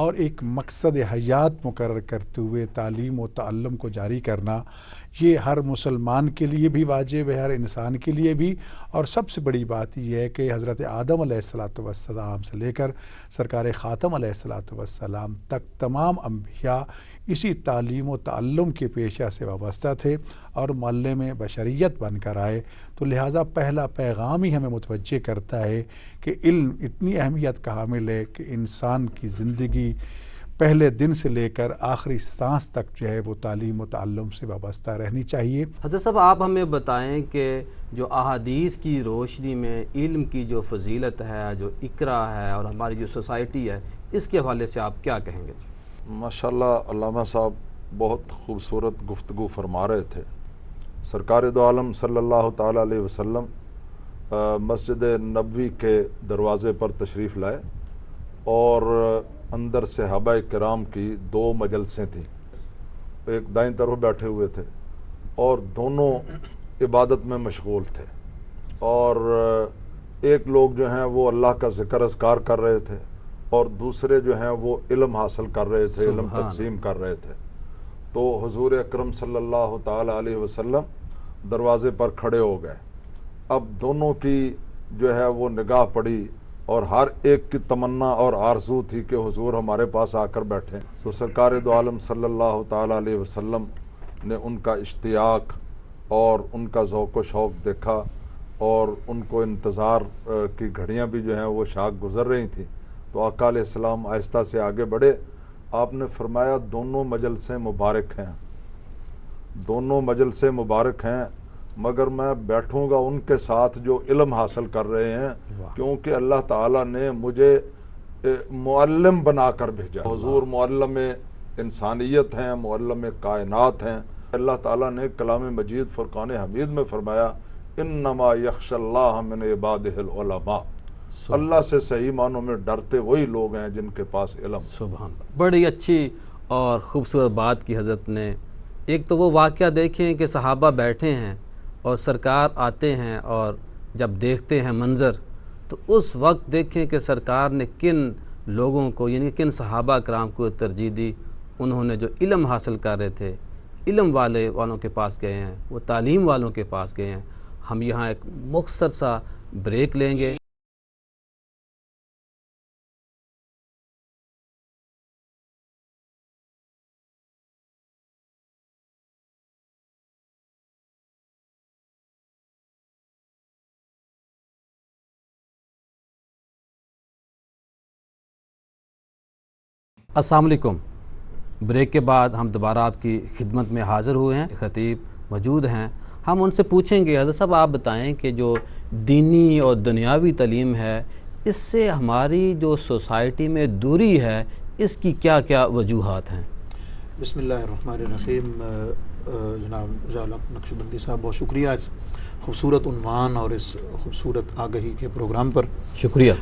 اور ایک مقصد حیات مقرر کرتے ہوئے تعلیم و تعلم کو جاری کرنا، یہ ہر مسلمان کے لیے بھی واجب ہے، ہر انسان کے لیے بھی۔ اور سب سے بڑی بات یہ ہے کہ حضرت آدم علیہ السلام سے لے کر سرکار خاتم علیہ السلام تک تمام انبیاء اسی تعلیم و تعلم کے پیشہ سے وابستہ تھے اور معلم بشریت بن کر آئے۔ تو لہٰذا پہلا پیغام ہی ہمیں متوجہ کرتا ہے کہ علم اتنی اہمیت کا حامل ہے کہ انسان کی زندگی پہلے دن سے لے کر آخری سانس تک جو ہے وہ تعلیم و تعلم سے وابستہ رہنی چاہیے۔ حضرت صاحب آپ ہمیں بتائیں کہ جو احادیث کی روشنی میں علم کی جو فضیلت ہے، جو اقرا ہے اور ہماری جو سوسائٹی ہے، اس کے حوالے سے آپ کیا کہیں گے؟ ماشاءاللہ علامہ صاحب بہت خوبصورت گفتگو فرما رہے تھے۔ سرکار دو عالم صلی اللہ تعالیٰ علیہ وسلم مسجد نبوی کے دروازے پر تشریف لائے اور اندر صحابہ کرام کی 2 مجلسیں تھیں۔ ایک دائیں طرف بیٹھے ہوئے تھے اور دونوں عبادت میں مشغول تھے، اور ایک لوگ جو ہیں وہ اللہ کا ذکر اذکار کر رہے تھے اور دوسرے جو ہیں وہ علم حاصل کر رہے تھے، علم تقسیم کر رہے تھے۔ تو حضور اکرم صلی اللہ تعالیٰ علیہ وسلم دروازے پر کھڑے ہو گئے۔ اب دونوں کی جو ہے وہ نگاہ پڑی اور ہر ایک کی تمنا اور آرزو تھی کہ حضور ہمارے پاس آ کر بیٹھیں۔ تو سرکار دو عالم صلی اللہ تعالیٰ علیہ وسلم نے ان کا اشتیاق اور ان کا ذوق و شوق دیکھا، اور ان کو انتظار کی گھڑیاں بھی جو ہیں وہ شاک گزر رہی تھیں۔ تو آقا علیہ السلام آہستہ سے آگے بڑھے، آپ نے فرمایا دونوں مجلسیں مبارک ہیں، دونوں مجلسیں مبارک ہیں، مگر میں بیٹھوں گا ان کے ساتھ جو علم حاصل کر رہے ہیں، کیونکہ اللہ تعالیٰ نے مجھے معلم بنا کر بھیجا۔ حضور معلم انسانیت ہیں، معلم کائنات ہیں۔ اللہ تعالیٰ نے کلام مجید فرقان حمید میں فرمایا انما یخشی اللہ من عبادہ العلماء، اللہ سے صحیح معنوں میں ڈرتے وہی لوگ ہیں جن کے پاس علم۔ سبحان اللہ، بڑی اچھی اور خوبصورت بات کی حضرت نے۔ ایک تو وہ واقعہ دیکھیں کہ صحابہ بیٹھے ہیں اور سرکار آتے ہیں، اور جب دیکھتے ہیں منظر تو اس وقت دیکھیں کہ سرکار نے کن لوگوں کو، یعنی کن صحابہ کرام کو ترجیح دی۔ انہوں نے جو علم حاصل کر رہے تھے، علم والوں کے پاس گئے ہیں، وہ تعلیم والوں کے پاس گئے ہیں۔ ہم یہاں ایک مختصر سا بریک لیں گے۔ السلام علیکم۔ بریک کے بعد ہم دوبارہ آپ کی خدمت میں حاضر ہوئے ہیں، خطیب موجود ہیں۔ ہم ان سے پوچھیں گے حضرت صاحب آپ بتائیں کہ جو دینی اور دنیاوی تعلیم ہے، اس سے ہماری جو سوسائٹی میں دوری ہے، اس کی کیا کیا وجوہات ہیں؟ بسم اللہ الرحمن الرحیم۔ جناب ضیاءالحق نقشبندی صاحب بہت شکریہ اس خوبصورت عنوان اور اس خوبصورت آگہی کے پروگرام پر۔ شکریہ۔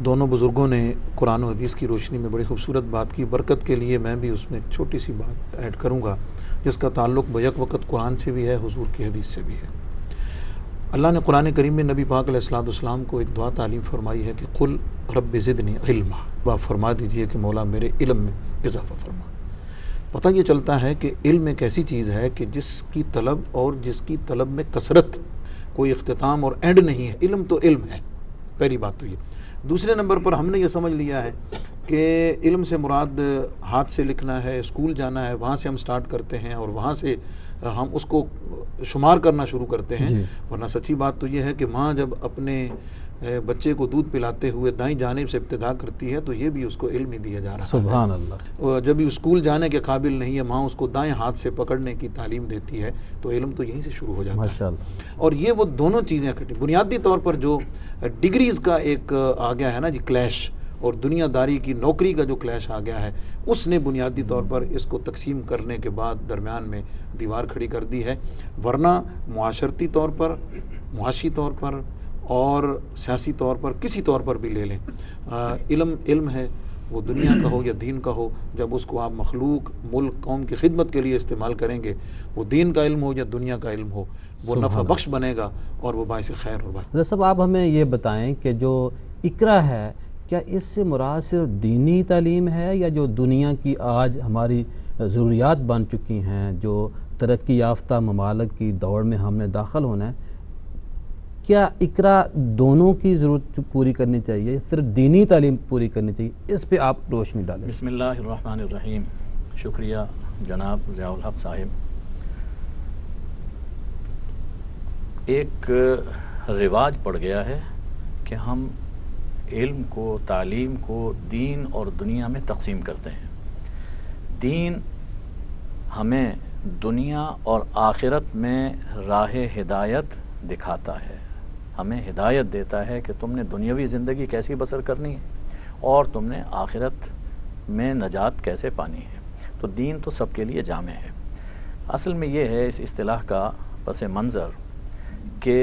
دونوں بزرگوں نے قرآن و حدیث کی روشنی میں بڑی خوبصورت بات کی۔ برکت کے لیے میں بھی اس میں ایک چھوٹی سی بات ایڈ کروں گا جس کا تعلق بیک وقت قرآن سے بھی ہے، حضور کی حدیث سے بھی ہے۔ اللہ نے قرآن کریم میں نبی پاک علیہ السلام کو ایک دعا تعلیم فرمائی ہے کہ قل رب زدنی علما، آپ فرما دیجئے کہ مولا میرے علم میں اضافہ فرما۔ پتہ یہ چلتا ہے کہ علم ایک ایسی چیز ہے کہ جس کی طلب اور جس کی طلب میں کثرت، کوئی اختتام اور اینڈ نہیں ہے۔ علم تو علم ہے، پہلی بات تو یہ۔ دوسرے نمبر پر ہم نے یہ سمجھ لیا ہے کہ علم سے مراد ہاتھ سے لکھنا ہے، اسکول جانا ہے، وہاں سے ہم سٹارٹ کرتے ہیں اور وہاں سے ہم اس کو شمار کرنا شروع کرتے ہیں۔ ورنہ سچی بات تو یہ ہے کہ ماں جب اپنے بچے کو دودھ پلاتے ہوئے دائیں جانب سے ابتدا کرتی ہے تو یہ بھی اس کو علم ہی دیا جا رہا ہے۔ سبحان اللہ۔ جب بھی اسکول جانے کے قابل نہیں ہے، ماں اس کو دائیں ہاتھ سے پکڑنے کی تعلیم دیتی ہے، تو علم تو یہیں سے شروع ہو جاتا ہے۔ ماشاءاللہ۔ اور یہ وہ دونوں چیزیں اکٹھی، بنیادی طور پر جو ڈگریز کا ایک آ گیا ہے نا جی کلیش، اور دنیا داری کی نوکری کا جو کلیش آ گیا ہے، اس نے بنیادی طور پر اس کو تقسیم کرنے کے بعد درمیان میں دیوار کھڑی کر دی ہے۔ ورنہ معاشرتی طور پر، معاشی طور پر اور سیاسی طور پر، کسی طور پر بھی لے لیں، علم ہے، وہ دنیا کا ہو یا دین کا ہو، جب اس کو آپ مخلوق، ملک، قوم کی خدمت کے لیے استعمال کریں گے، وہ دین کا علم ہو یا دنیا کا علم ہو، وہ نفع بخش بنے گا اور وہ باعث خیر اور برکت۔ حضرت صاحب آپ ہمیں یہ بتائیں کہ جو اقرا ہے، کیا اس سے مراد صرف دینی تعلیم ہے یا جو دنیا کی آج ہماری ضروریات بن چکی ہیں، جو ترقی یافتہ ممالک کی دوڑ میں ہم نے داخل ہونا ہے، کیا اقرا دونوں کی ضرورت پوری کرنی چاہیے، صرف دینی تعلیم پوری کرنی چاہیے؟ اس پہ آپ روشنی ڈالیں۔ بسم اللہ الرحمن الرحیم۔ شکریہ جناب ضیاء الحق صاحب۔ ایک رواج پڑ گیا ہے کہ ہم علم کو، تعلیم کو دین اور دنیا میں تقسیم کرتے ہیں۔ دین ہمیں دنیا اور آخرت میں راہ ہدایت دکھاتا ہے، ہمیں ہدایت دیتا ہے کہ تم نے دنیاوی زندگی کیسی بسر کرنی ہے اور تم نے آخرت میں نجات کیسے پانی ہے۔ تو دین تو سب کے لیے جامع ہے۔ اصل میں یہ ہے اس اصطلاح کا پس منظر کہ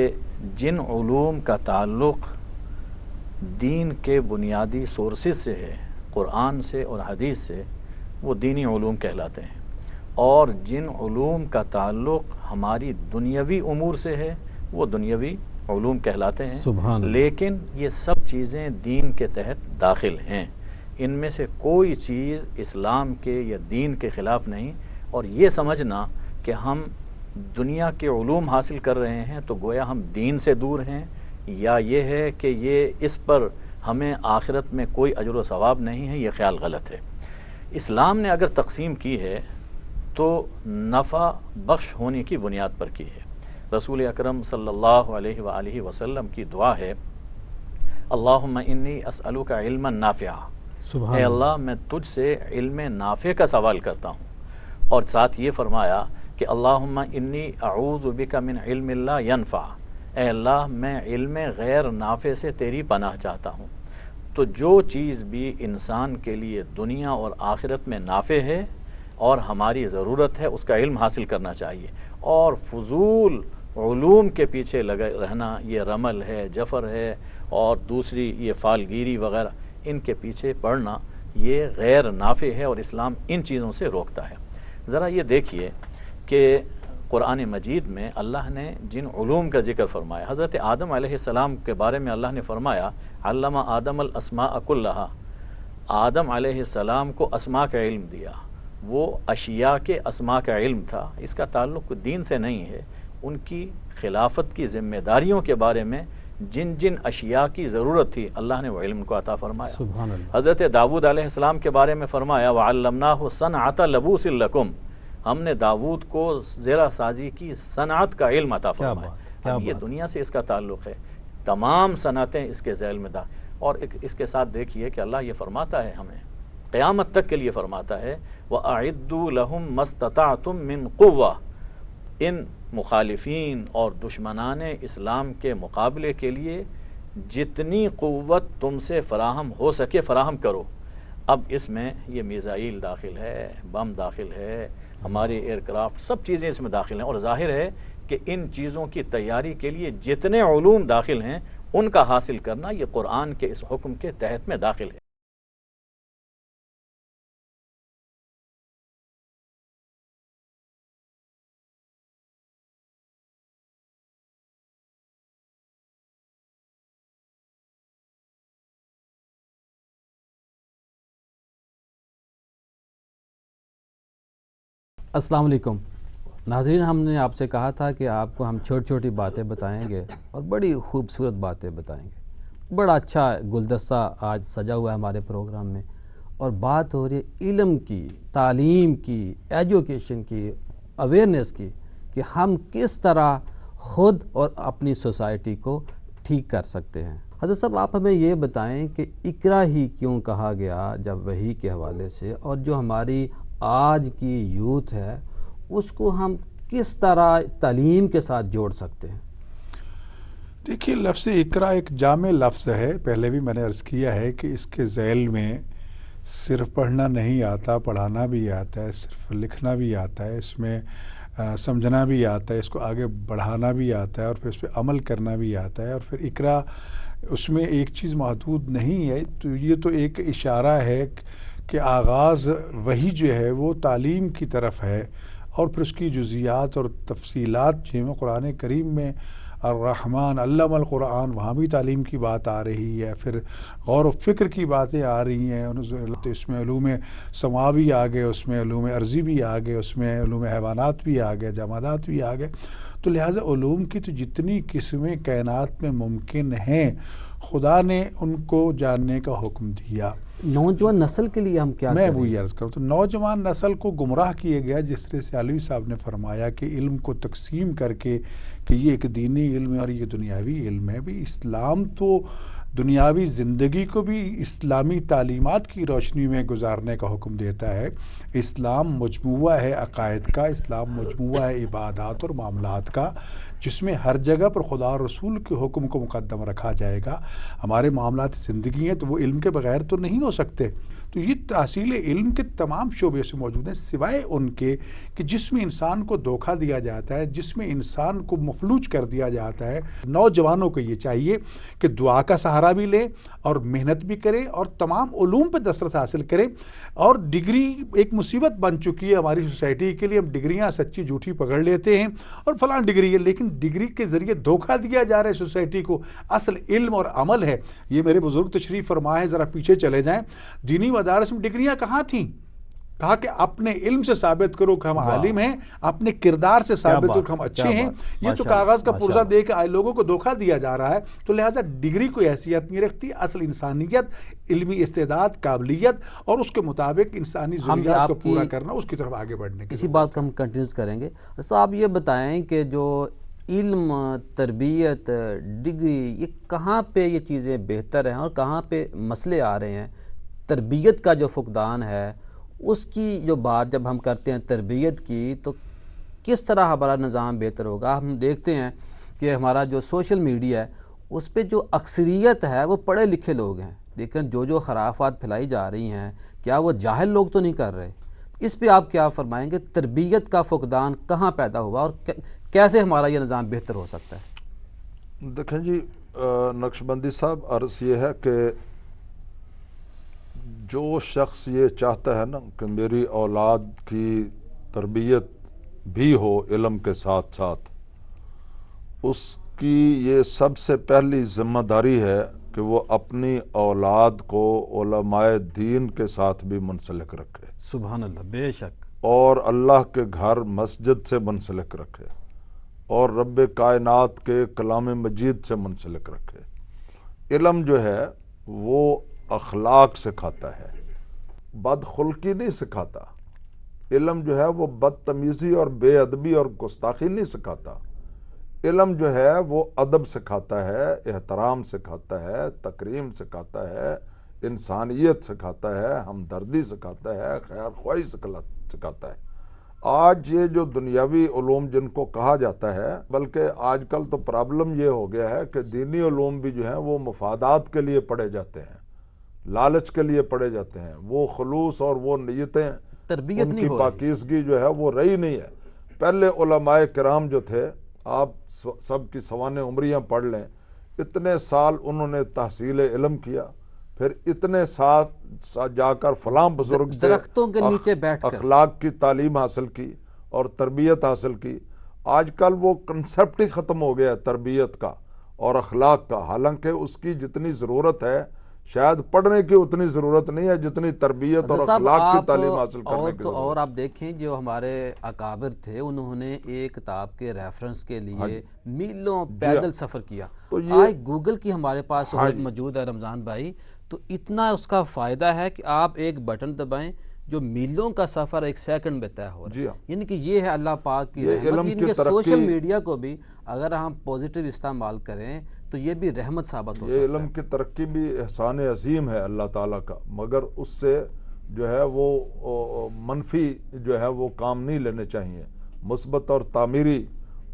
جن علوم کا تعلق دین کے بنیادی سورسز سے ہے، قرآن سے اور حدیث سے، وہ دینی علوم کہلاتے ہیں، اور جن علوم کا تعلق ہماری دنیاوی امور سے ہے وہ دنیاوی علوم کہلاتے ہیں۔ سبحان اللہ۔ لیکن یہ سب چیزیں دین کے تحت داخل ہیں، ان میں سے کوئی چیز اسلام کے یا دین کے خلاف نہیں۔ اور یہ سمجھنا کہ ہم دنیا کے علوم حاصل کر رہے ہیں تو گویا ہم دین سے دور ہیں، یا یہ ہے کہ یہ اس پر ہمیں آخرت میں کوئی اجر و ثواب نہیں ہے، یہ خیال غلط ہے۔ اسلام نے اگر تقسیم کی ہے تو نفع بخش ہونے کی بنیاد پر کی ہے۔ رسول اکرم صلی اللہ علیہ وآلہ وسلم کی دعا ہے، اللہم انی اسألک علما نافعا، اے اللہ میں تجھ سے علم نافع کا سوال کرتا ہوں۔ اور ساتھ یہ فرمایا کہ اللہم انی اعوذ بک من علم لا ینفع، اے اللہ میں علم غیر نافع سے تیری پناہ چاہتا ہوں۔ تو جو چیز بھی انسان کے لیے دنیا اور آخرت میں نافع ہے اور ہماری ضرورت ہے، اس کا علم حاصل کرنا چاہیے، اور فضول علوم کے پیچھے لگے رہنا، یہ رمل ہے، جفر ہے، اور دوسری یہ فالگیری وغیرہ، ان کے پیچھے پڑنا یہ غیر نافع ہے اور اسلام ان چیزوں سے روکتا ہے۔ ذرا یہ دیکھیے کہ قرآن مجید میں اللہ نے جن علوم کا ذکر فرمایا، حضرت آدم علیہ السلام کے بارے میں اللہ نے فرمایا علم آدم الاسماء کلہا، آدم علیہ السلام کو اسماء کا علم دیا، وہ اشیاء کے اسماء کا علم تھا، اس کا تعلق دین سے نہیں ہے۔ ان کی خلافت کی ذمہ داریوں کے بارے میں جن جن اشیاء کی ضرورت تھی اللہ نے وہ علم کو عطا فرمایا۔ سبحان اللہ۔ حضرت داؤد علیہ السلام کے بارے میں فرمایا وَعَلَّمْنَاهُ صَنْعَةَ لَبُوسٍ لَكُمْ، ہم نے داؤد کو زیرہ سازی کی صنعت کا علم عطا فرمایا۔ اب یہ دنیا سے اس کا تعلق ہے، تمام صنعتیں اس کے ذیل میں اور اس کے ساتھ دیکھیے کہ اللہ یہ فرماتا ہے ہمیں قیامت تک کے لیے فرماتا ہے وَأَعِدُّوا لَهُمْ مَا اسْتَطَعْتُم مِّن قُوَّةٍ، ان مخالفین اور دشمنان اسلام کے مقابلے کے لیے جتنی قوت تم سے فراہم ہو سکے فراہم کرو۔ اب اس میں یہ میزائل داخل ہے، بم داخل ہے، ہمارے ایئر کرافٹ، سب چیزیں اس میں داخل ہیں، اور ظاہر ہے کہ ان چیزوں کی تیاری کے لیے جتنے علوم داخل ہیں ان کا حاصل کرنا یہ قرآن کے اس حکم کے تحت میں داخل ہے۔ السلام علیکم ناظرین، ہم نے آپ سے کہا تھا کہ آپ کو ہم چھوٹی چھوٹی باتیں بتائیں گے اور بڑی خوبصورت باتیں بتائیں گے۔ بڑا اچھا گلدستہ آج سجا ہوا ہے ہمارے پروگرام میں، اور بات ہو رہی ہے علم کی، تعلیم کی، ایجوکیشن کی، اویئرنیس کی، کہ ہم کس طرح خود اور اپنی سوسائٹی کو ٹھیک کر سکتے ہیں۔ حضرت صاحب آپ ہمیں یہ بتائیں کہ اقرا ہی کیوں کہا گیا جب وحی کے حوالے سے، اور جو ہماری آج کی یوتھ ہے اس کو ہم کس طرح تعلیم کے ساتھ جوڑ سکتے ہیں؟ دیکھیے، لفظ اقرا ایک جامع لفظ ہے، پہلے بھی میں نے عرض کیا ہے کہ اس کے ذیل میں صرف پڑھنا نہیں آتا، پڑھانا بھی آتا ہے، صرف لکھنا بھی آتا ہے، اس میں سمجھنا بھی آتا ہے، اس کو آگے بڑھانا بھی آتا ہے، اور پھر اس پہ عمل کرنا بھی آتا ہے، اور پھر اقرا اس میں ایک چیز محدود نہیں ہے۔ تو یہ تو ایک اشارہ ہے کہ آغاز وہی جو ہے وہ تعلیم کی طرف ہے، اور پھر اس کی جزیات اور تفصیلات جو ہیں قرآن کریم میں الرحمن علم القرآن، وہاں بھی تعلیم کی بات آ رہی ہے، پھر غور و فکر کی باتیں آ رہی ہیں، اس میں علوم سماوی آ گئے، اس میں علوم ارضی بھی آ گئے، اس میں علوم حیوانات بھی آ گئے، جمادات بھی آ گئے. تو لہٰذا علوم کی تو جتنی قسمیں کائنات میں ممکن ہیں خدا نے ان کو جاننے کا حکم دیا. نوجوان نسل کے لیے ہم کیا میں کریں؟ وہی عرض کروں تو نوجوان نسل کو گمراہ کیا گیا، جس طرح سے علوی صاحب نے فرمایا کہ علم کو تقسیم کر کے کہ یہ ایک دینی علم ہے اور یہ دنیاوی علم ہے. بھی اسلام تو دنیاوی زندگی کو بھی اسلامی تعلیمات کی روشنی میں گزارنے کا حکم دیتا ہے. اسلام مجموعہ ہے عقائد کا، اسلام مجموعہ ہے عبادات اور معاملات کا، جس میں ہر جگہ پر خدا اور رسول کے حکم کو مقدم رکھا جائے گا. ہمارے معاملات زندگی ہیں تو وہ علم کے بغیر تو نہیں ہو سکتے. تو یہ تحصیل علم کے تمام شعبے سے موجود ہیں، سوائے ان کے کہ جس میں انسان کو دھوکہ دیا جاتا ہے، جس میں انسان کو مفلوج کر دیا جاتا ہے. نوجوانوں کو یہ چاہیے کہ دعا کا سہارا بھی لے اور محنت بھی کرے اور تمام علوم پہ دسترس حاصل کرے. اور ڈگری ایک مصیبت بن چکی ہے ہماری سوسائٹی کے لیے. ہم ڈگریاں سچی جھوٹی پکڑ لیتے ہیں اور فلاں ڈگری ہے، لیکن ڈگری کے ذریعے دھوکہ دیا جا رہا ہے سوسائٹی کو. اصل علم اور عمل ہے. یہ میرے بزرگ تشریف فرمائے، ذرا پیچھے چلے جائیں. دینی مدارس میں ڈگریاں کہاں تھیں؟ کہا کہ اپنے علم سے ثابت کرو کہ ہم عالم ہیں، اپنے کردار سے ثابت کرو کہ ہم اچھے ہیں. یہ تو کاغذ کا پرزہ دے کے لوگوں کو دھوکہ دیا جا رہا ہے. تو لہٰذا ڈگری کوئی حیثیت نہیں رکھتی. اصل انسانیت، علمی استعداد، قابلیت اور اس کے مطابق انسانی ضروریات کو پورا کرنا، اس کی طرف آگے بڑھنے کی. اسی بات کو ہم کنٹینیوز کریں گے. تو آپ یہ بتائیں کہ جو علم، تربیت، ڈگری، یہ کہاں پہ یہ چیزیں بہتر ہیں اور کہاں پہ مسئلے آ رہے ہیں؟ تربیت کا جو فقدان ہے اس کی جو بات جب ہم کرتے ہیں تربیت کی، تو کس طرح ہمارا نظام بہتر ہوگا؟ ہم دیکھتے ہیں کہ ہمارا جو سوشل میڈیا ہے اس پہ جو اکثریت ہے وہ پڑھے لکھے لوگ ہیں، لیکن جو خرافات پھیلائی جا رہی ہیں کیا وہ جاہل لوگ تو نہیں کر رہے؟ اس پہ آپ کیا فرمائیں گے؟ تربیت کا فقدان کہاں پیدا ہوا اور کیسے ہمارا یہ نظام بہتر ہو سکتا ہے؟ دیکھیں جی نقش بندی صاحب، عرض یہ ہے کہ جو شخص یہ چاہتا ہے نا کہ میری اولاد کی تربیت بھی ہو علم کے ساتھ ساتھ، اس کی یہ سب سے پہلی ذمہ داری ہے کہ وہ اپنی اولاد کو علماء دین کے ساتھ بھی منسلک رکھے. سبحان اللہ، بے شک. اور اللہ کے گھر مسجد سے منسلک رکھے اور رب کائنات کے کلام مجید سے منسلک رکھے. علم جو ہے وہ اخلاق سکھاتا ہے، بدخلقی نہیں سکھاتا. علم جو ہے وہ بدتمیزی اور بے ادبی اور گستاخی نہیں سکھاتا. علم جو ہے وہ ادب سکھاتا ہے، احترام سکھاتا ہے، تکریم سکھاتا ہے، انسانیت سکھاتا ہے، ہمدردی سکھاتا ہے، خیر خواہی سکھاتا ہے. آج یہ جو دنیاوی علوم جن کو کہا جاتا ہے، بلکہ آج کل تو پرابلم یہ ہو گیا ہے کہ دینی علوم بھی جو ہیں وہ مفادات کے لیے پڑھے جاتے ہیں، لالچ کے لیے پڑھے جاتے ہیں. وہ خلوص اور وہ نیتیں، تربیت ان نہیں کی ہو رہی. پاکیزگی جو ہے وہ رہی نہیں ہے. پہلے علماء کرام جو تھے، آپ سب کی سوانح عمریاں پڑھ لیں، اتنے سال انہوں نے تحصیل علم کیا، پھر اتنے ساتھ جا کر فلاں بزرگ سے درختوں کے نیچے بیٹھ کر اخلاق کی تعلیم حاصل کی اور تربیت حاصل کی. آج کل وہ کنسپٹ ہی ختم ہو گیا ہے تربیت کا اور اخلاق کا. حالانکہ اس کی جتنی ضرورت ہے شاید پڑھنے کی اتنی ضرورت نہیں ہے جتنی تربیت اور اخلاق کی تعلیم حاصل کرنے کی ضرورت. اور آپ دیکھیں جو ہمارے اکابر تھے انہوں نے ایک کتاب کے ریفرنس کے لیے میلوں پیدل سفر کیا. آج گوگل کی ہمارے پاس سہولت موجود ہے رمضان بھائی، تو اتنا اس کا فائدہ ہے کہ آپ ایک بٹن دبائیں، جو میلوں کا سفر ایک سیکنڈ میں طے ہو رہا ہے. یعنی کہ یہ ہے اللہ پاک کی رحمت. یعنی کہ سوشل میڈیا کو بھی اگر ہم پوزیٹیو استعمال کریں تو یہ بھی رحمت ثابت ہو سکتا ہے. یہ علم کی ترقی بھی احسان عظیم ہے اللہ تعالیٰ کا، مگر اس سے جو ہے وہ منفی جو ہے وہ کام نہیں لینے چاہیے. مثبت اور تعمیری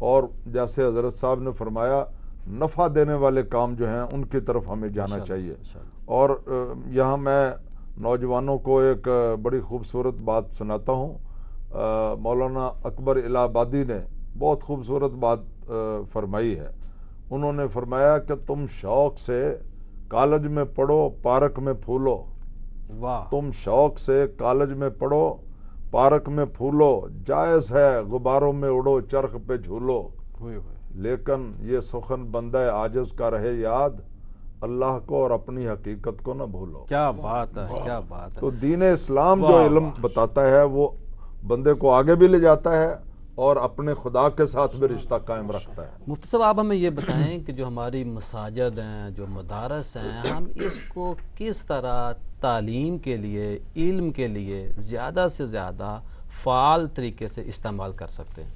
اور جیسے حضرت صاحب نے فرمایا نفع دینے والے کام جو ہیں ان کی طرف ہمیں جانا چاہیے. اور یہاں میں نوجوانوں کو ایک بڑی خوبصورت بات سناتا ہوں. مولانا اکبر الہ آبادی نے بہت خوبصورت بات فرمائی ہے. انہوں نے فرمایا کہ تم شوق سے کالج میں پڑھو، پارک میں پھولو. تم شوق سے کالج میں پڑھو، پارک میں پھولو، جائز ہے غباروں میں اڑو، چرخ پہ جھولو. لیکن یہ سخن بندہ عاجز کا رہے یاد، اللہ کو اور اپنی حقیقت کو نہ بھولو۔ کیا بات ہے، کیا بات ہے۔ تو دین اسلام جو علم بتاتا ہے وہ بندے کو آگے بھی لے جاتا ہے اور اپنے خدا کے ساتھ بھی رشتہ قائم رکھتا ہے۔ مفتی صاحب آپ ہمیں یہ بتائیں کہ جو ہماری مساجد ہیں، جو مدارس ہیں، ہم اس کو کس طرح تعلیم کے لیے، علم کے لیے زیادہ سے زیادہ فعال طریقے سے استعمال کر سکتے ہیں؟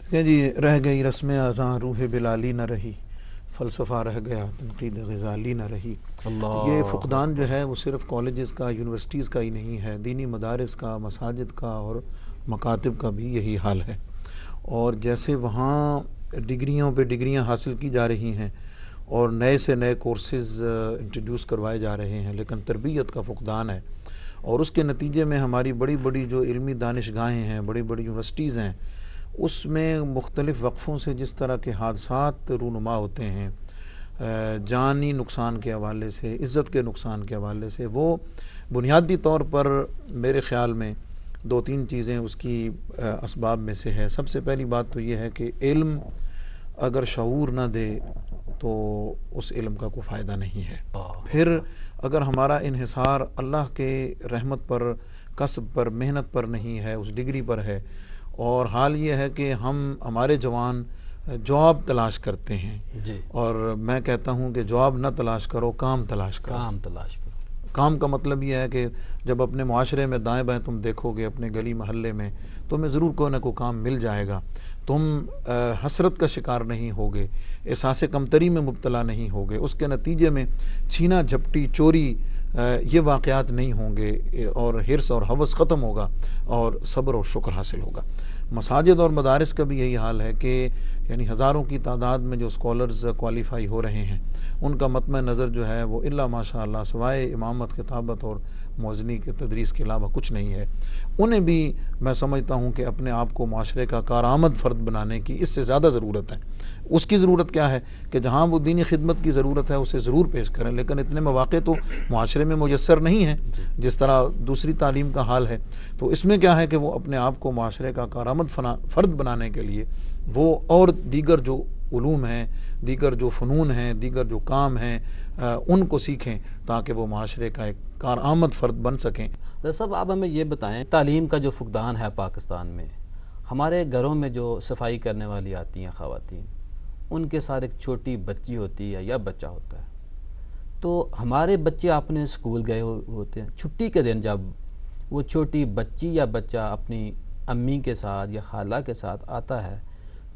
دیکھیں جی، رہ گئی رسم اذاں روح بلالی نہ رہی، فلسفہ رہ گیا تنقید غزالی نہ رہی۔ یہ فقدان جو ہے وہ صرف کالجز کا، یونیورسٹیز کا ہی نہیں ہے، دینی مدارس کا، مساجد کا اور مکاتب کا بھی یہی حال ہے۔ اور جیسے وہاں ڈگریوں پہ ڈگریاں حاصل کی جا رہی ہیں اور نئے سے نئے کورسز انٹروڈیوس کروائے جا رہے ہیں، لیکن تربیت کا فقدان ہے، اور اس کے نتیجے میں ہماری بڑی بڑی جو علمی دانشگاہیں ہیں، بڑی بڑی یونیورسٹیز ہیں، اس میں مختلف وقفوں سے جس طرح کے حادثات رونما ہوتے ہیں، جانی نقصان کے حوالے سے، عزت کے نقصان کے حوالے سے، وہ بنیادی طور پر میرے خیال میں دو تین چیزیں اس کی اسباب میں سے ہے۔ سب سے پہلی بات تو یہ ہے کہ علم اگر شعور نہ دے تو اس علم کا کوئی فائدہ نہیں ہے۔ پھر اگر ہمارا انحصار اللہ کے رحمت پر، کسب پر، محنت پر نہیں ہے، اس ڈگری پر ہے، اور حال یہ ہے کہ ہمارے جوان جواب تلاش کرتے ہیں، جی، اور میں کہتا ہوں کہ جواب نہ تلاش کرو، کام تلاش کرو۔ کام تلاش کرو۔ کام کا مطلب یہ ہے کہ جب اپنے معاشرے میں دائیں بائیں تم دیکھو گے، اپنے گلی محلے میں، تمہیں ضرور کوئی نہ کوئی کام مل جائے گا۔ تم حسرت کا شکار نہیں ہوگے، احساس کمتری میں مبتلا نہیں ہوگے، اس کے نتیجے میں چھینا جھپٹی، چوری، یہ واقعات نہیں ہوں گے، اور حرص اور ہوس ختم ہوگا اور صبر اور شکر حاصل ہوگا۔ مساجد اور مدارس کا بھی یہی حال ہے کہ یعنی ہزاروں کی تعداد میں جو اسکالرز کوالیفائی ہو رہے ہیں، ان کا مطمع نظر جو ہے وہ الا ماشاء اللہ سوائے امامت، خطابت اور موزنی کے تدریس کے علاوہ کچھ نہیں ہے۔ انہیں بھی میں سمجھتا ہوں کہ اپنے آپ کو معاشرے کا کارآمد فرد بنانے کی اس سے زیادہ ضرورت ہے۔ اس کی ضرورت کیا ہے کہ جہاں وہ دینی خدمت کی ضرورت ہے اسے ضرور پیش کریں، لیکن اتنے مواقع تو معاشرے میں میسر نہیں ہیں جس طرح دوسری تعلیم کا حال ہے۔ تو اس میں کیا ہے کہ وہ اپنے آپ کو معاشرے کا کارآمد فرد بنانے کے لیے وہ اور دیگر جو علوم ہیں، دیگر جو فنون ہیں، دیگر جو کام ہیں، ان کو سیکھیں تاکہ وہ معاشرے کا ایک کارآمد فرد بن سکیں۔ صاحب آپ ہمیں یہ بتائیں، تعلیم کا جو فقدان ہے پاکستان میں، ہمارے گھروں میں جو صفائی کرنے والی آتی ہیں خواتین، ان کے ساتھ ایک چھوٹی بچی ہوتی ہے یا بچہ ہوتا ہے، تو ہمارے بچے اپنے اسکول گئے ہوتے ہیں، چھٹی کے دن جب وہ چھوٹی بچی یا بچہ اپنی امی کے ساتھ یا خالہ کے ساتھ آتا ہے،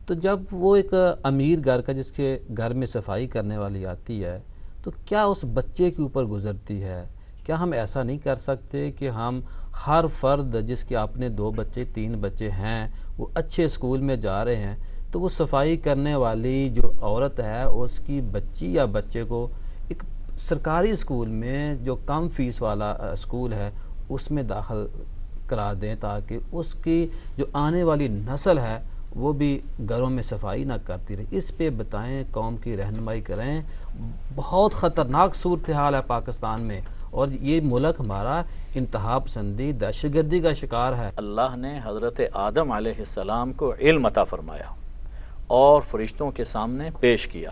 تو جب وہ ایک امیر گھر کا جس کے گھر میں صفائی کرنے والی آتی ہے، تو کیا اس بچے کے اوپر گزرتی ہے؟ کیا ہم ایسا نہیں کر سکتے کہ ہم ہر فرد جس کے اپنے 2 بچے 3 بچے ہیں، وہ اچھے اسکول میں جا رہے ہیں، تو وہ صفائی کرنے والی جو عورت ہے اس کی بچی یا بچے کو ایک سرکاری اسکول میں جو کم فیس والا اسکول ہے اس میں داخل کرا دیں، تاکہ اس کی جو آنے والی نسل ہے وہ بھی گھروں میں صفائی نہ کرتی رہے۔ اس پہ بتائیں، قوم کی رہنمائی کریں۔ بہت خطرناک صورتحال ہے پاکستان میں، اور یہ ملک ہمارا انتہا پسندی، دہشت گردی کا شکار ہے۔ اللہ نے حضرت آدم علیہ السلام کو علم عطا فرمایا اور فرشتوں کے سامنے پیش کیا،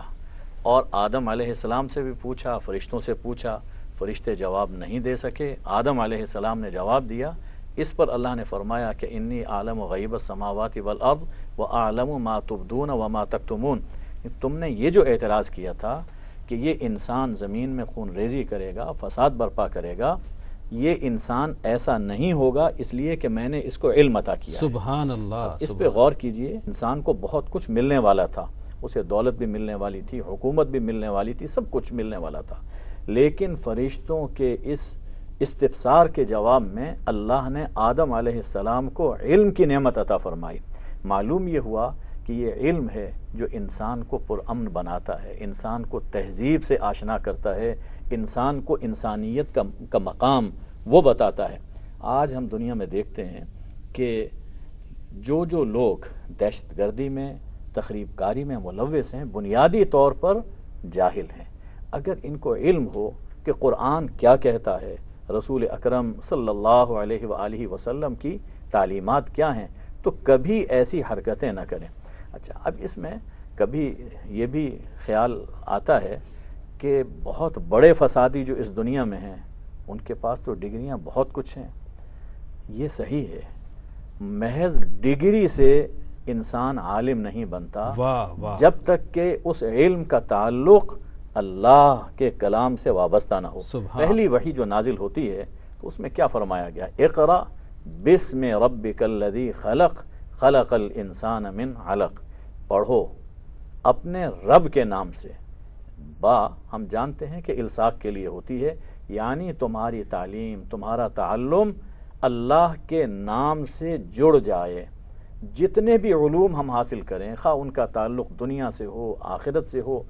اور آدم علیہ السلام سے بھی پوچھا، فرشتوں سے پوچھا، فرشتے جواب نہیں دے سکے، آدم علیہ السلام نے جواب دیا۔ اس پر اللہ نے فرمایا کہ انی عالم غیب السماوات والارض واعلم ما تبدون وما تکتمون۔ تم نے یہ جو اعتراض کیا تھا کہ یہ انسان زمین میں خون ریزی کرے گا، فساد برپا کرے گا، یہ انسان ایسا نہیں ہوگا، اس لیے کہ میں نے اس کو علم عطا کیا ہے۔ سبحان اللہ۔ اس پہ غور کیجئے، انسان کو بہت کچھ ملنے والا تھا، اسے دولت بھی ملنے والی تھی، حکومت بھی ملنے والی تھی، سب کچھ ملنے والا تھا، لیکن فرشتوں کے اس استفسار کے جواب میں اللہ نے آدم علیہ السلام کو علم کی نعمت عطا فرمائی۔ معلوم یہ ہوا کہ یہ علم ہے جو انسان کو پرامن بناتا ہے، انسان کو تہذیب سے آشنا کرتا ہے، انسان کو انسانیت کا مقام وہ بتاتا ہے۔ آج ہم دنیا میں دیکھتے ہیں کہ جو لوگ دہشت گردی میں، تخریب کاری میں ملوث ہیں، بنیادی طور پر جاہل ہیں۔ اگر ان کو علم ہو کہ قرآن کیا کہتا ہے، رسول اکرم صلی اللہ علیہ وآلہ وسلم کی تعلیمات کیا ہیں، تو کبھی ایسی حرکتیں نہ کریں۔ اچھا، اب اس میں کبھی یہ بھی خیال آتا ہے کہ بہت بڑے فسادی جو اس دنیا میں ہیں ان کے پاس تو ڈگریاں بہت کچھ ہیں. یہ صحیح ہے، محض ڈگری سے انسان عالم نہیں بنتا جب تک کہ اس علم کا تعلق اللہ کے کلام سے وابستہ نہ ہو. پہلی وحی جو نازل ہوتی ہے تو اس میں کیا فرمایا گیا؟ اقرأ بسم ربک الذی خلق خلق الانسان من علق. پڑھو اپنے رب کے نام سے. با ہم جانتے ہیں کہ الصاق کے لیے ہوتی ہے، یعنی تمہاری تعلیم، تمہارا تعلم اللہ کے نام سے جڑ جائے. جتنے بھی علوم ہم حاصل کریں، خواہ ان کا تعلق دنیا سے ہو، آخرت سے ہو،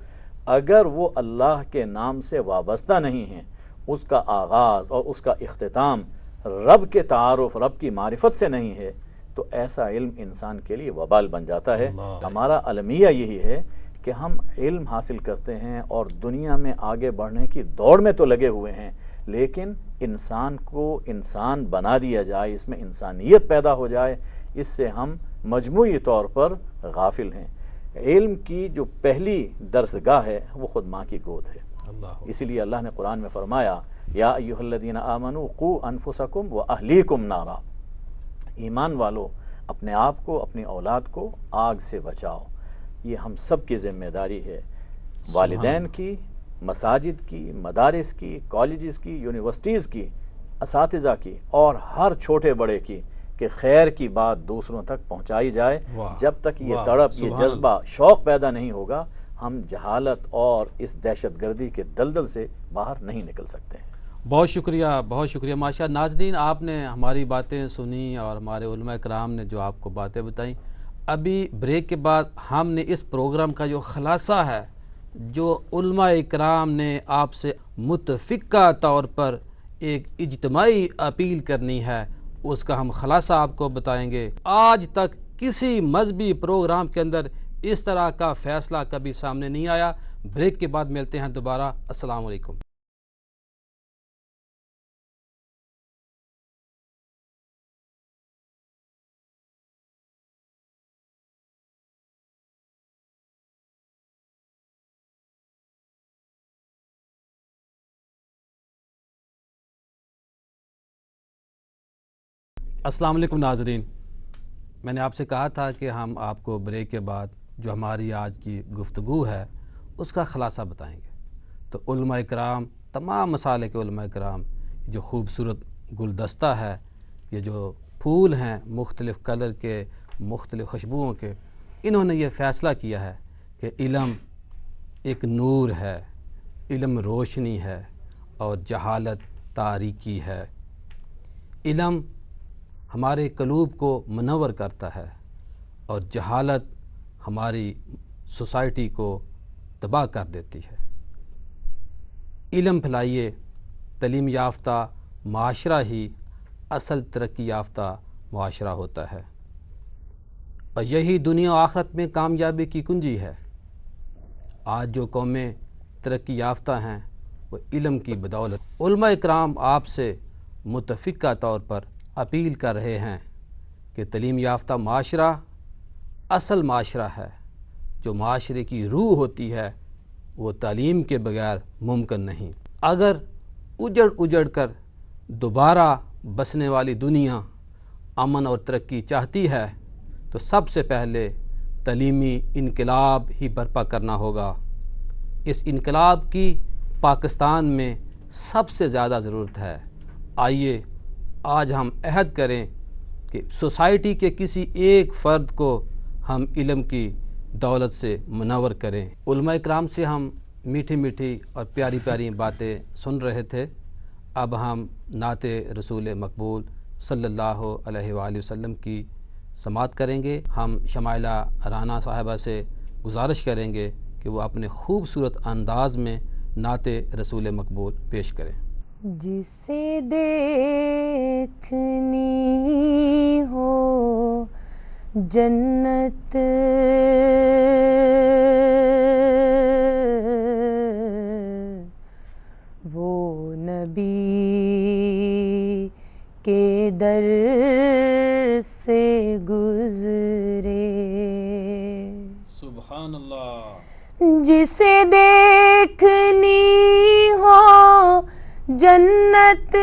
اگر وہ اللہ کے نام سے وابستہ نہیں ہیں، اس کا آغاز اور اس کا اختتام رب کے تعارف، رب کی معرفت سے نہیں ہے، تو ایسا علم انسان کے لیے وبال بن جاتا ہے. ہمارا المیہ یہی ہے کہ ہم علم حاصل کرتے ہیں اور دنیا میں آگے بڑھنے کی دوڑ میں تو لگے ہوئے ہیں، لیکن انسان کو انسان بنا دیا جائے، اس میں انسانیت پیدا ہو جائے، اس سے ہم مجموعی طور پر غافل ہیں. علم کی جو پہلی درسگاہ ہے وہ خود ماں کی گود ہے. اسی لیے اللہ نے قرآن میں فرمایا یا ایھا الذین آمنوا قوا انفسکم واہلیکم نارا. ایمان والو اپنے آپ کو، اپنی اولاد کو آگ سے بچاؤ. یہ ہم سب کی ذمہ داری ہے، والدین کی، مساجد کی، مدارس کی، کالجز کی، یونیورسٹیز کی، اساتذہ کی، اور ہر چھوٹے بڑے کی، کہ خیر کی بات دوسروں تک پہنچائی جائے. جب تک یہ تڑپ، یہ جذبہ، شوق پیدا نہیں ہوگا، ہم جہالت اور اس دہشت گردی کے دلدل سے باہر نہیں نکل سکتے. بہت شکریہ، بہت شکریہ. ماشاء اللہ. ناظرین، آپ نے ہماری باتیں سنی اور ہمارے علماء کرام نے جو آپ کو باتیں بتائیں. ابھی بریک کے بعد ہم نے اس پروگرام کا جو خلاصہ ہے، جو علماء کرام نے آپ سے متفقہ طور پر ایک اجتماعی اپیل کرنی ہے، اس کا ہم خلاصہ آپ کو بتائیں گے. آج تک کسی مذہبی پروگرام کے اندر اس طرح کا فیصلہ کبھی سامنے نہیں آیا. بریک کے بعد ملتے ہیں دوبارہ. السلام علیکم. السلام علیکم ناظرین. میں نے آپ سے کہا تھا کہ ہم آپ کو بریک کے بعد جو ہماری آج کی گفتگو ہے اس کا خلاصہ بتائیں گے. تو علماء کرام، تمام مسالک کے علماء کرام، جو خوبصورت گلدستہ ہے، یہ جو پھول ہیں مختلف کلر کے، مختلف خوشبوؤں کے، انہوں نے یہ فیصلہ کیا ہے کہ علم ایک نور ہے، علم روشنی ہے اور جہالت تاریکی ہے. علم ہمارے قلوب کو منور کرتا ہے اور جہالت ہماری سوسائٹی کو تباہ کر دیتی ہے. علم پھیلائیے، تعلیم یافتہ معاشرہ ہی اصل ترقی یافتہ معاشرہ ہوتا ہے، اور یہی دنیا و آخرت میں کامیابی کی کنجی ہے. آج جو قومیں ترقی یافتہ ہیں وہ علم کی بدولت. علماء کرام آپ سے متفقہ طور پر اپیل کر رہے ہیں کہ تعلیم یافتہ معاشرہ اصل معاشرہ ہے. جو معاشرے کی روح ہوتی ہے وہ تعلیم کے بغیر ممکن نہیں. اگر اجڑ کر دوبارہ بسنے والی دنیا امن اور ترقی چاہتی ہے تو سب سے پہلے تعلیمی انقلاب ہی برپا کرنا ہوگا. اس انقلاب کی پاکستان میں سب سے زیادہ ضرورت ہے. آئیے آج ہم عہد کریں کہ سوسائٹی کے کسی ایک فرد کو ہم علم کی دولت سے منور کریں. علماء کرام سے ہم میٹھی میٹھی اور پیاری پیاری باتیں سن رہے تھے. اب ہم نعت رسول مقبول صلی اللہ علیہ وآلہ وسلم کی سماعت کریں گے. ہم شمائلہ رانا صاحبہ سے گزارش کریں گے کہ وہ اپنے خوبصورت انداز میں نعت رسول مقبول پیش کریں. جسے دیکھنی ہو جنت وہ نبی کے در سے گزرے. سبحان اللہ. جسے دیکھنی ہو جنت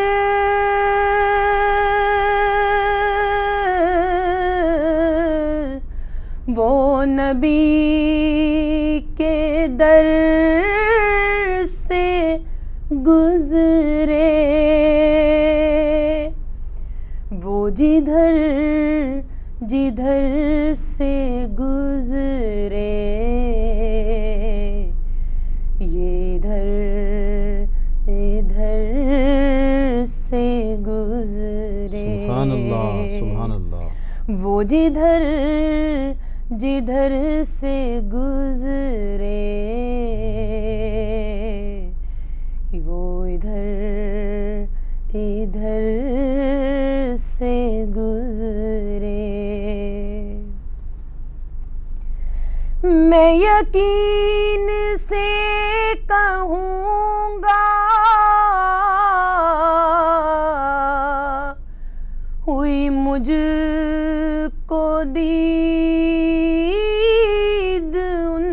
وہ نبی کے در سے گزرے، وہ جدھر جدھر سے گزرے یہ ادھر ادھر سے گزرے۔ سبحان اللہ، سبحان اللہ۔ وہ جدھر جدھر سے گزرے وہ ادھر ادھر سے گزرے۔ میں یقین سے کہوں گا ہوئی مجھ کو دید ان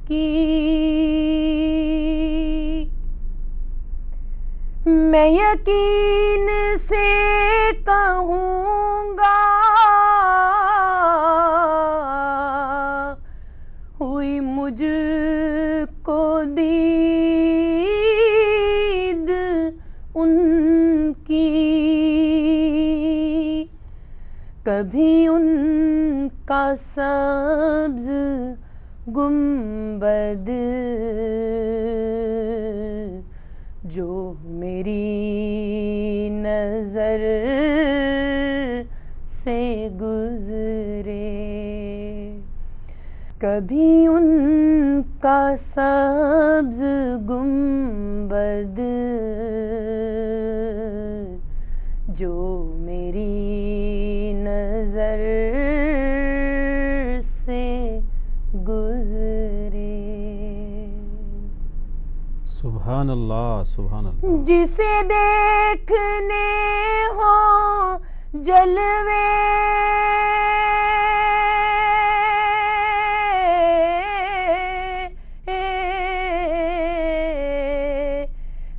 کی، میں یقین سے کہوں گا ہوئی مجھ کو دید ان کی، کبھی ان کا سبز گنبد جو میری نظر سے گزرے، کبھی ان کا سبز گنبد جو میری نظر سے گزرے۔ سبحان اللہ، سبحان اللہ۔ جسے دیکھنے ہو جلوے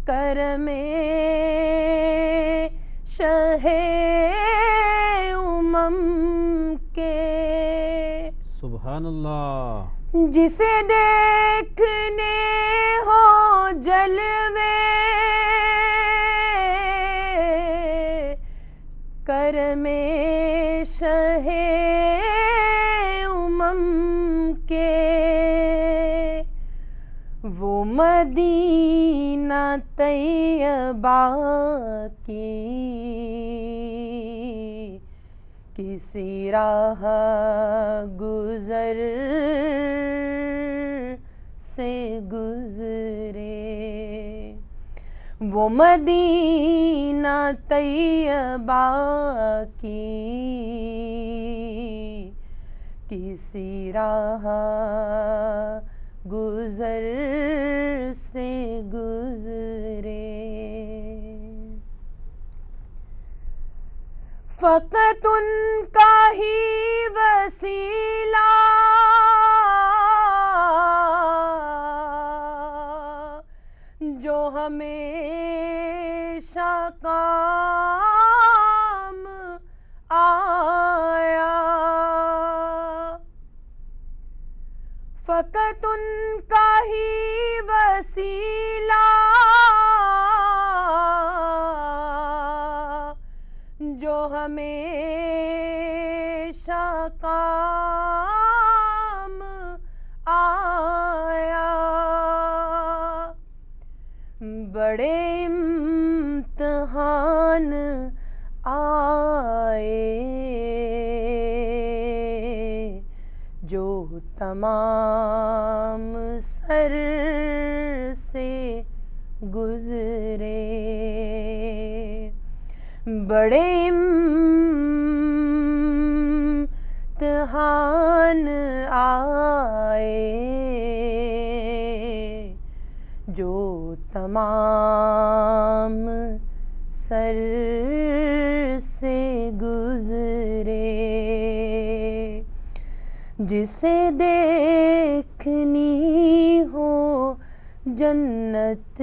کرم شہ کے، سبحان اللہ۔ جسے دیکھنے ہو جلوے کرم شہ کے، وہ مدینہ طیبہ کی کسی راہ گزر سے گزرے، وہ مدینہ طیبہ کی کسی راہ گزر سے گزرے۔ فقط ان کا ہی وسیلہ جو ہمیشہ کام آیا، فقط ان کا ہی وسیلہ جو ہمیشہ کام آیا، بڑے امتحان آئے جو تمام سر سے گزرے، بڑے امتحان آئے جو تمام سر سے گزرے، جسے دیکھنی ہو جنت